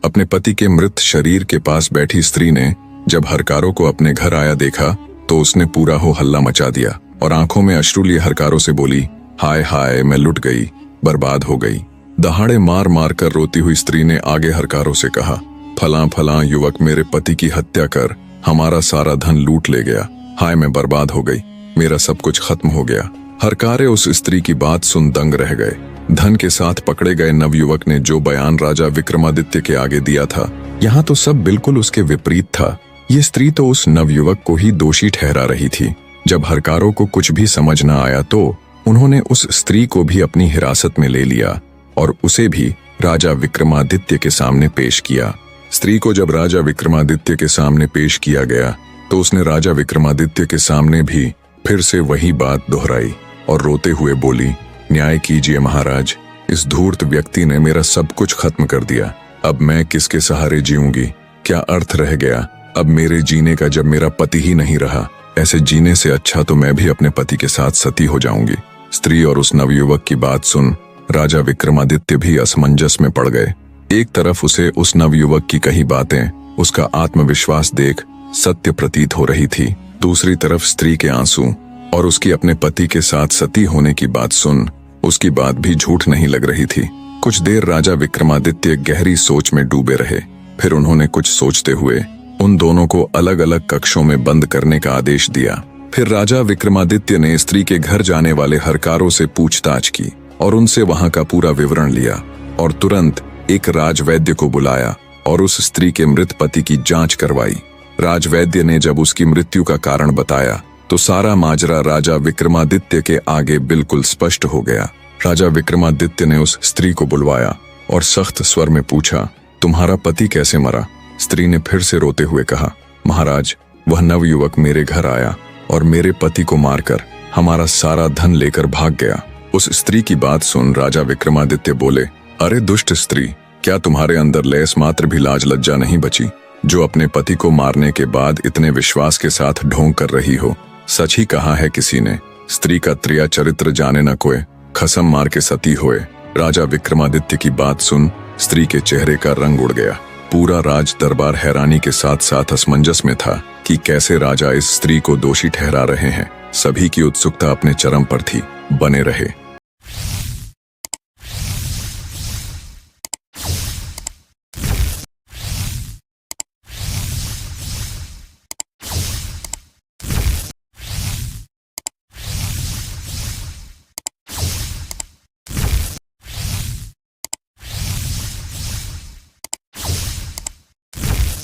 अपने पति के मृत शरीर के पास बैठी स्त्री ने जब हरकारों को अपने घर आया देखा तो उसने पूरा हो हल्ला मचा दिया और आंखों में अश्रु लिए हरकारों से बोली, हाय हाय, मैं लुट गई, बर्बाद हो गई। दहाड़े मार मार कर रोती हुई स्त्री ने आगे हरकारों से कहा, फलां फलां युवक मेरे पति की हत्या कर हमारा सारा धन लूट ले गया। हाय, मैं बर्बाद हो गई, मेरा सब कुछ खत्म हो गया। हरकारे उस स्त्री की बात सुन दंग रह गए। धन के साथ पकड़े गए नवयुवक ने जो बयान राजा विक्रमादित्य के आगे दिया था, यहाँ तो सब बिल्कुल उसके विपरीत था। ये स्त्री तो उस नवयुवक को ही दोषी ठहरा रही थी। जब हरकारों को कुछ भी समझ न आया तो उन्होंने उस स्त्री को भी अपनी हिरासत में ले लिया और उसे भी राजा विक्रमादित्य के सामने पेश किया। स्त्री को जब राजा विक्रमादित्य के सामने पेश किया गया तो उसने राजा विक्रमादित्य के सामने भी फिर से वही बात दोहराई और रोते हुए बोली, न्याय कीजिए महाराज, इस धूर्त व्यक्ति ने मेरा सब कुछ खत्म कर दिया। अब मैं किसके सहारे जीऊंगी? क्या अर्थ रह गया अब मेरे जीने का जब मेरा पति ही नहीं रहा? ऐसे जीने से अच्छा तो मैं भी अपने पति के साथ सती हो जाऊंगी। स्त्री और उस नवयुवक की बात सुन राजा विक्रमादित्य भी असमंजस में पड़ गए। एक तरफ उसे उस नवयुवक की कही बातें, उसका आत्मविश्वास देख सत्य प्रतीत हो रही थी, दूसरी तरफ स्त्री के आंसू और उसकी अपने पति के साथ सती होने की बात सुन उसकी बात भी झूठ नहीं लग रही थी। कुछ देर राजा विक्रमादित्य गहरी सोच में डूबे रहे। फिर उन्होंने कुछ सोचते हुए उन दोनों को अलग अलग कक्षों में बंद करने का आदेश दिया। फिर राजा विक्रमादित्य ने स्त्री के घर जाने वाले हरकारों से पूछताछ की और उनसे वहां का पूरा विवरण लिया और तुरंत एक राजवैद्य को बुलाया और उस स्त्री के मृत पति की जांच करवाई। राजवैद्य ने जब उसकी मृत्यु का कारण बताया तो सारा माजरा राजा विक्रमादित्य के आगे बिल्कुल स्पष्ट हो गया। राजा विक्रमादित्य ने उस स्त्री को बुलवाया और सख्त स्वर में पूछा, तुम्हारा पति कैसे मरा? स्त्री ने फिर से रोते हुए कहा, महाराज, वह नवयुवक मेरे घर आया और मेरे पति को मारकर हमारा सारा धन लेकर भाग गया। उस स्त्री की बात सुन राजा विक्रमादित्य बोले, अरे दुष्ट स्त्री, क्या तुम्हारे अंदर लेस मात्र भी लाज लज्जा नहीं बची, जो अपने पति को मारने के बाद इतने विश्वास के साथ ढोंग कर रही हो? सच ही कहा है किसी ने, स्त्री का त्रिया चरित्र जाने न कोय, खसम मार के सती होए। राजा विक्रमादित्य की बात सुन स्त्री के चेहरे का रंग उड़ गया। पूरा राज दरबार हैरानी के साथ साथ असमंजस में था कि कैसे राजा इस स्त्री को दोषी ठहरा रहे हैं। सभी की उत्सुकता अपने चरम पर थी। बने रहे।